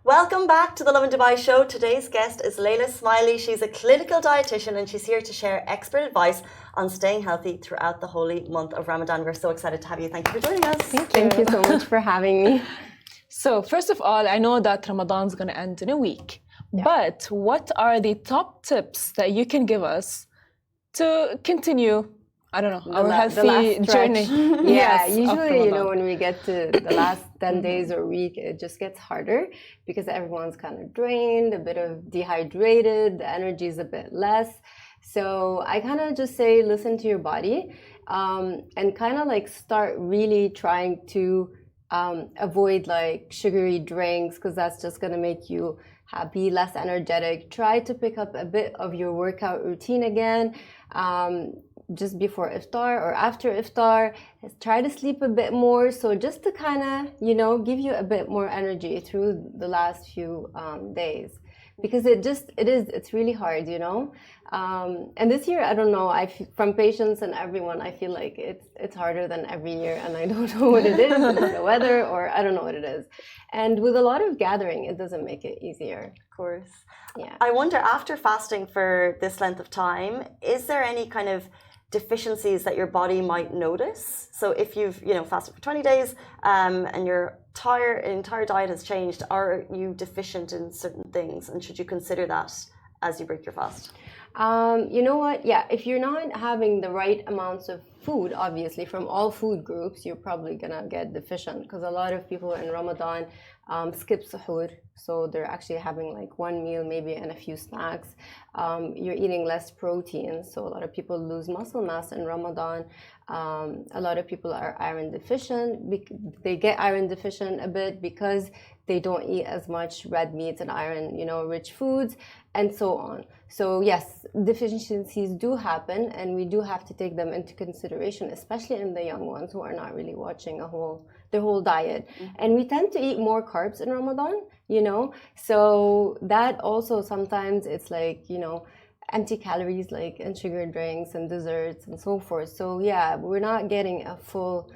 Welcome back to the Lovin Dubai show. Today's guest is Leila Smaily. She's a clinical dietitian and she's here to share expert advice on staying healthy throughout the holy month of Ramadan. We're so excited to have you. Thank you for joining us. Thank you so much for having me. So, first of all, I know that Ramadan's going to end in a week. Yeah. But what are the top tips that you can give us to continue, I don't know, our healthy journey? Yeah, usually, you know, when we get to the last 10 days or week, it just gets harder because everyone's kind of drained, a bit of dehydrated, the energy is a bit less. So I kind of just say, listen to your body and kind of like start really trying to avoid like sugary drinks because that's just going to make you happy, less energetic. Try to pick up a bit of your workout routine again. Just before iftar or after iftar, try to sleep a bit more. So just to kind of, you know, give you a bit more energy through the last few days, because it's really hard, you know. And this year, I don't know, from patients and everyone, I feel like it's harder than every year, and I don't know what it is. It's the weather, or I don't know what it is. And with a lot of gathering, it doesn't make it easier. Of course. Yeah. I wonder, after fasting for this length of time, is there any kind of deficiencies that your body might notice? So if you've, you know, fasted for 20 days and your entire diet has changed, are you deficient in certain things, and should you consider that as you break your fast? You know what? Yeah, if you're not having the right amounts of food, obviously from all food groups, you're probably gonna get deficient, because a lot of people in Ramadan skip suhoor, so they're actually having like one meal maybe and a few snacks. You're eating less protein, so a lot of people lose muscle mass in Ramadan. A lot of people are iron deficient. They get iron deficient a bit because they don't eat as much red meats and iron, you know, rich foods, and so on. So yes, deficiencies do happen, and we do have to take them into consideration, especially in the young ones who are not really watching their whole diet. Mm-hmm. And we tend to eat more carbs in Ramadan, you know, so that also sometimes it's like, you know, empty calories like in sugar drinks and desserts and so forth. So yeah, we're not getting a full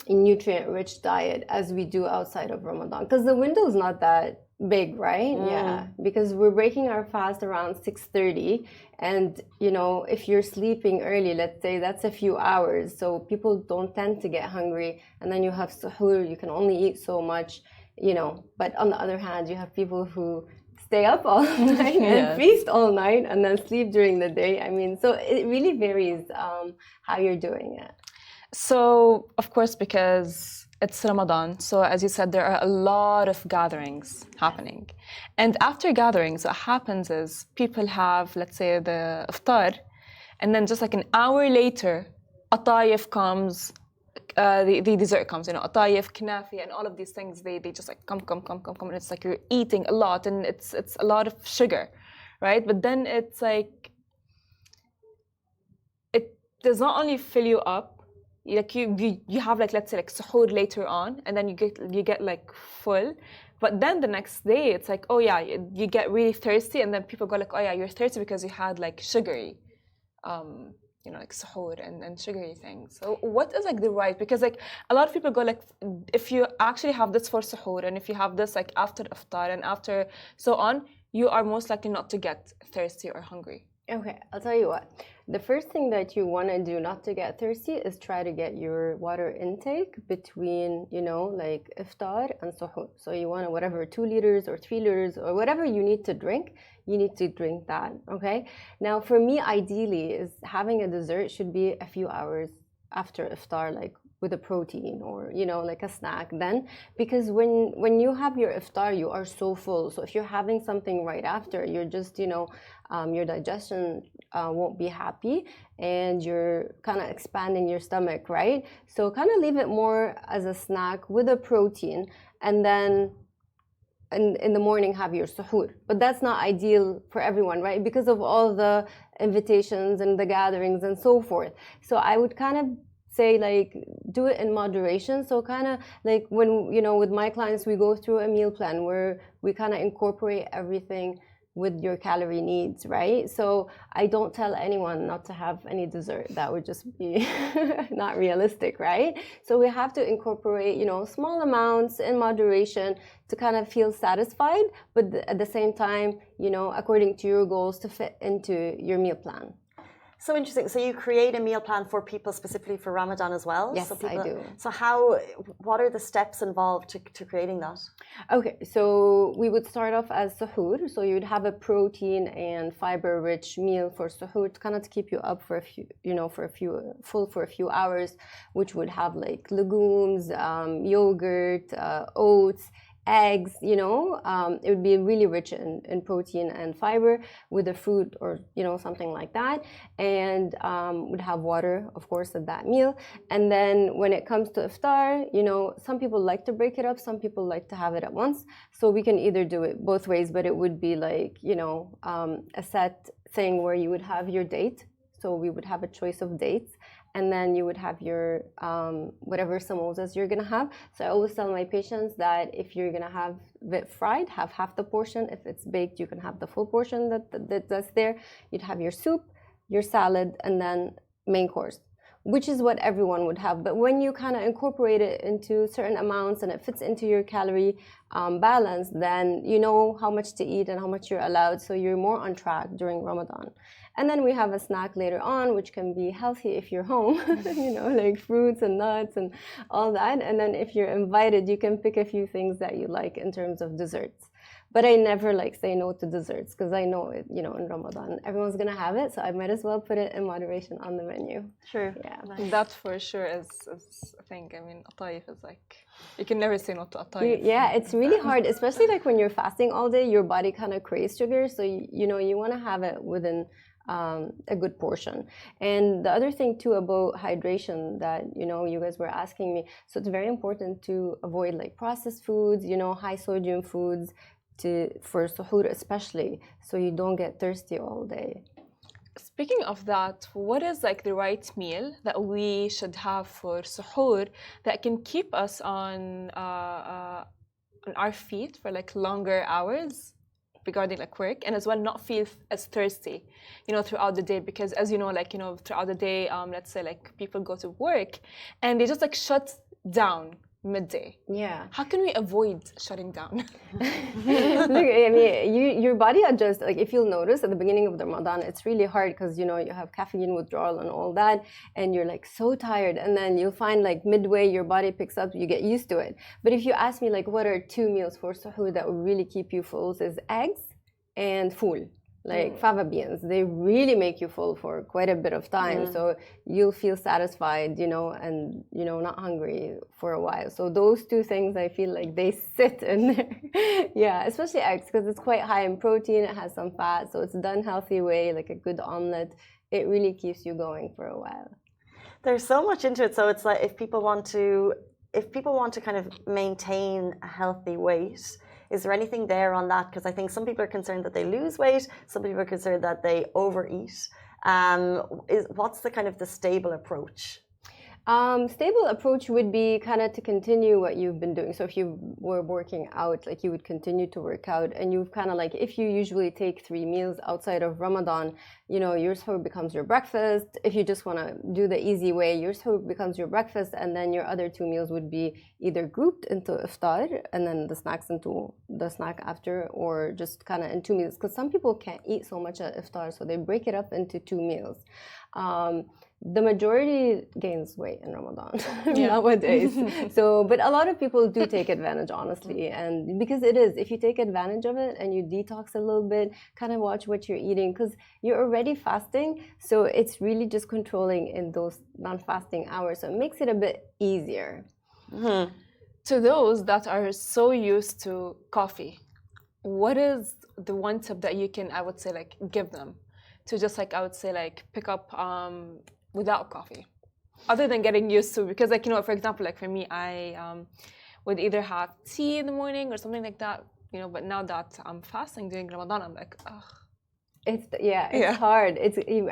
nutrient-rich diet as we do outside of Ramadan, because the window is not that big, right? Yeah, because we're breaking our fast around 6:30, and you know, if you're sleeping early, let's say, that's a few hours, so people don't tend to get hungry, and then you have suhoor, you can only eat so much, you know. But on the other hand, you have people who stay up all night and feast all night and then sleep during the day. I mean, so it really varies how you're doing it. So, of course, because it's Ramadan, so as you said, there are a lot of gatherings happening. And after gatherings, what happens is people have, let's say, the iftar, and then just like an hour later, a taif comes, the dessert comes, you know, a taif, knafi, and all of these things, they just like come, and it's like you're eating a lot, and it's a lot of sugar, right? But then it's like, it does not only fill you up, like you have like, let's say, like suhoor later on, and then you get like full, but then the next day it's like, oh yeah, you get really thirsty, and then people go like, oh yeah, you're thirsty because you had like sugary you know, like suhoor and sugary things. So what is like the right, because like a lot of people go like, if you actually have this for suhoor, and if you have this like after iftar and after so on, you are most likely not to get thirsty or hungry. Okay, I'll tell you what. The first thing that you want to do not to get thirsty is try to get your water intake between, you know, like iftar and suhoor. So you want to, whatever, 2 liters or 3 liters or whatever you need to drink, you need to drink that, okay? Now, for me, ideally, is having a dessert should be a few hours after iftar, like with a protein or, you know, like a snack then, because when you have your iftar, you are so full. So if you're having something right after, you're just, you know, your digestion won't be happy, and you're kind of expanding your stomach, right? So kind of leave it more as a snack with a protein, and then in the morning have your suhoor. But that's not ideal for everyone, right? Because of all the invitations and the gatherings and so forth. So I would kind of say, like, do it in moderation. So kind of like when, you know, with my clients, we go through a meal plan where we kind of incorporate everything with your calorie needs, right? So I don't tell anyone not to have any dessert. That would just be not realistic, right? So we have to incorporate, small amounts in moderation to kind of feel satisfied, but at the same time, according to your goals to fit into your meal plan. So interesting. So you create a meal plan for people specifically for Ramadan as well? Yes, so people, I do. So what are the steps involved to creating that? Okay, so we would start off as suhoor. So you'd have a protein and fiber-rich meal for suhoor, to kind of keep you up for a few hours, which would have like legumes, yogurt, oats, eggs, it would be really rich in protein and fiber with a fruit or, something like that. And would have water, of course, at that meal. And then when it comes to iftar, some people like to break it up, some people like to have it at once. So we can either do it both ways, but it would be like, a set thing where you would have your date. So we would have a choice of dates. And then you would have your whatever samosas you're gonna have. So I always tell my patients that if you're gonna have it fried, have half the portion. If it's baked, you can have the full portion that's there. You'd have your soup, your salad, and then main course, which is what everyone would have. But when you kind of incorporate it into certain amounts and it fits into your calorie balance, then you know how much to eat and how much you're allowed. So you're more on track during Ramadan. And then we have a snack later on, which can be healthy if you're home, like fruits and nuts and all that. And then if you're invited, you can pick a few things that you like in terms of desserts. But I never say no to desserts because I know it, in Ramadan, everyone's going to have it. So I might as well put it in moderation on the menu. Sure. Yeah. That for sure is a thing. I mean, atayif is you can never say no to atayif. Yeah, it's really hard, especially when you're fasting all day, your body kind of craves sugar. So, you want to have it within a good portion. And the other thing too about hydration that you guys were asking me, so it's very important to avoid processed foods, high sodium foods for suhoor especially, so you don't get thirsty all day. Speaking of that, what is the right meal that we should have for suhoor that can keep us on our feet for longer hours regarding work, and as well not feel as thirsty throughout the day? Because as throughout the day, let's say people go to work and they just shut down midday. Yeah. How can we avoid shutting down? Look, I mean, your body adjusts. If you'll notice at the beginning of the Ramadan, it's really hard because you have caffeine withdrawal and all that, and you're so tired. And then you'll find midway your body picks up, you get used to it. But if you ask me what are 2 meals for suhoor that will really keep you full, is eggs and fool. Fava beans, they really make you full for quite a bit of time. So you'll feel satisfied, and not hungry for a while. So those 2 things, I feel they sit in there. Yeah, especially eggs, because it's quite high in protein. It has some fat, so it's done healthy way, a good omelet. It really keeps you going for a while. There's so much into it. So it's if people want to kind of maintain a healthy weight, is there anything there on that? Because I think some people are concerned that they lose weight, some people are concerned that they overeat. What's the kind of the stable approach? Stable approach would be kind of to continue what you've been doing. So if you were working out, you would continue to work out, and you've kind of if you usually take 3 meals outside of Ramadan, your suhoor becomes your breakfast. If you just want to do the easy way, your suhoor becomes your breakfast, and then your other 2 meals would be either grouped into iftar and then the snacks into the snack after, or just kind of in 2 meals. Because some people can't eat so much at iftar, so they break it up into 2 meals. The majority gains weight in Ramadan nowadays. But a lot of people do take advantage, honestly. And because if you take advantage of it and you detox a little bit, kind of watch what you're eating, because you're already fasting. So it's really just controlling in those non-fasting hours. So it makes it a bit easier. Mm-hmm. To those that are so used to coffee, what is the one tip that you can, I would say, give them to just I would say pick up without coffee, other than getting used to? Because for example, for me, I would either have tea in the morning or something like that, but now that I'm fasting during Ramadan, I'm ugh. It's hard.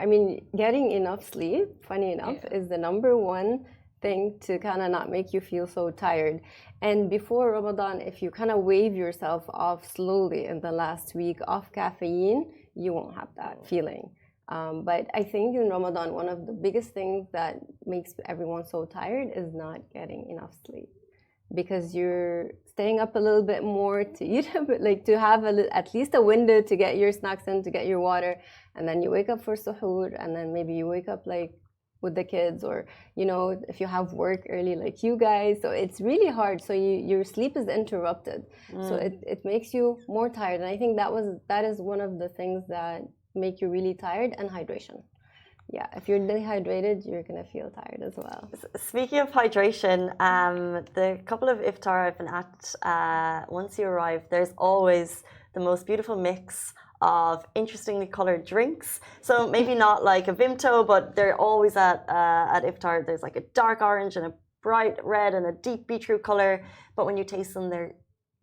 I mean, getting enough sleep, funny enough, is the number one thing to kind of not make you feel so tired. And before Ramadan, if you kind of wave yourself off slowly in the last week off caffeine, you won't have that feeling. But I think in Ramadan, one of the biggest things that makes everyone so tired is not getting enough sleep. Because you're staying up a little bit more to eat a bit, like to have at least a window to get your snacks in, to get your water, and then you wake up for suhoor, and then maybe you wake up like with the kids, or you know, if you have work early like you guys, so it's really hard. So your sleep is interrupted, so it makes you more tired. And I think that is one of the things that make you really tired, and hydration. Yeah, if you're dehydrated, you're gonna feel tired as well. Speaking of hydration, the couple of iftar I've been at, once you arrive, there's always the most beautiful mix of interestingly colored drinks. So maybe not like a Vimto, but they're always at iftar. There's like a dark orange and a bright red and a deep beetroot color. But when you taste them, they're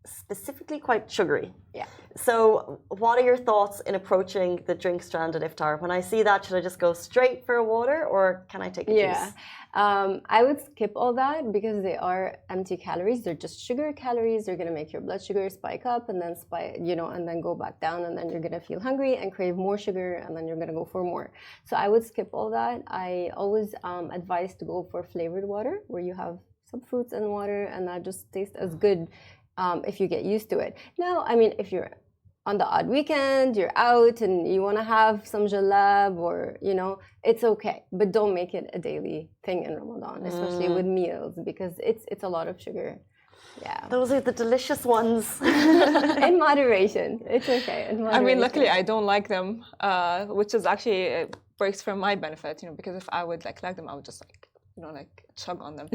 specifically quite sugary. Yeah. So what are your thoughts in approaching the drink strand at iftar? When I see that, should I just go straight for a water, or can I take a juice? I would skip all that because they are empty calories. They're just sugar calories. They're gonna make your blood sugar spike up and then and then go back down, and then you're gonna feel hungry and crave more sugar, and then you're gonna go for more. So I would skip all that. I always advise to go for flavored water, where you have some fruits and water, and that just tastes as good. If you get used to it. Now, I mean, if you're on the odd weekend, you're out and you want to have some jalab, or, you know, it's okay. But don't make it a daily thing in Ramadan, especially with meals, because it's a lot of sugar. Yeah. Those are the delicious ones. In moderation. It's okay. In moderation. I mean, luckily, I don't like them, which is actually works for my benefit, you know, because if I would like them, I would just like, you know, like chug on them.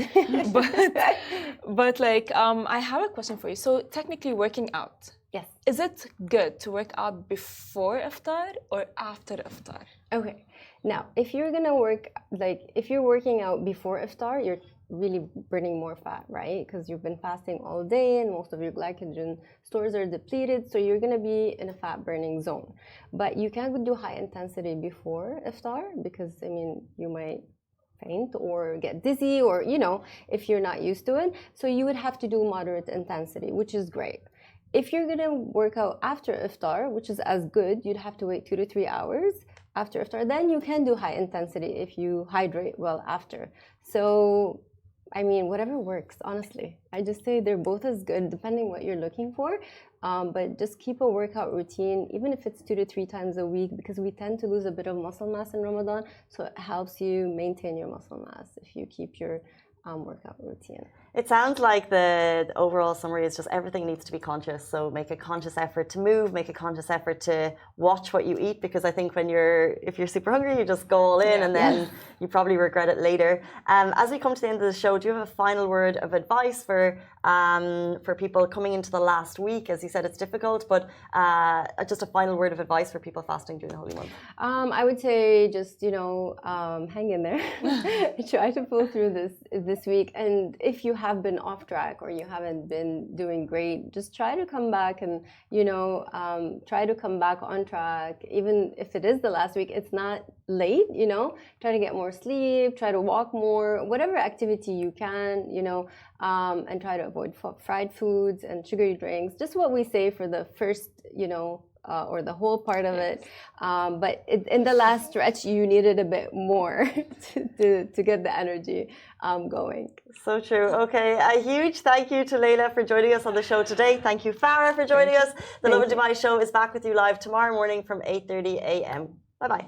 but like, I have a question for you. So technically working out. Yes. Is it good to work out before iftar or after iftar? Okay. Now, if you're gonna if you're working out before iftar, you're really burning more fat, right? Because you've been fasting all day and most of your glycogen stores are depleted, so you're gonna be in a fat burning zone. But you can't do high intensity before iftar, because I mean, you might faint or get dizzy, or you know, if you're not used to it. So you would have to do moderate intensity, which is great. If you're gonna work out after iftar, which is as good, you'd have to wait 2 to 3 hours after iftar. Then you can do high intensity if you hydrate well after. So I mean, whatever works, honestly. I just say they're both as good depending what you're looking for. But just keep a workout routine, even if it's 2 to 3 times a week, because we tend to lose a bit of muscle mass in Ramadan. So it helps you maintain your muscle mass if you keep your workout routine. It sounds like the overall summary is just everything needs to be conscious. So make a conscious effort to move, make a conscious effort to watch what you eat, because I think if you're super hungry, you just go all in and then you probably regret it later. As we come to the end of the show, do you have a final word of advice for people coming into the last week? As you said, it's difficult, but just a final word of advice for people fasting during the Holy Month. I would say just, hang in there. Try to pull through this week. And if you have been off track or you haven't been doing great, just try to come back and, try to come back on track. Even if it is the last week, it's not late, try to get more sleep, try to walk more, whatever activity you can, and try to avoid fried foods and sugary drinks. Just what we say for the first, or the whole part of it. But in the last stretch, you needed a bit more to get the energy going. So true. Okay, a huge thank you to Leila for joining us on the show today. Thank you, Farah, for joining us. The Lovin Dubai show is back with you live tomorrow morning from 8:30 a.m. Bye-bye.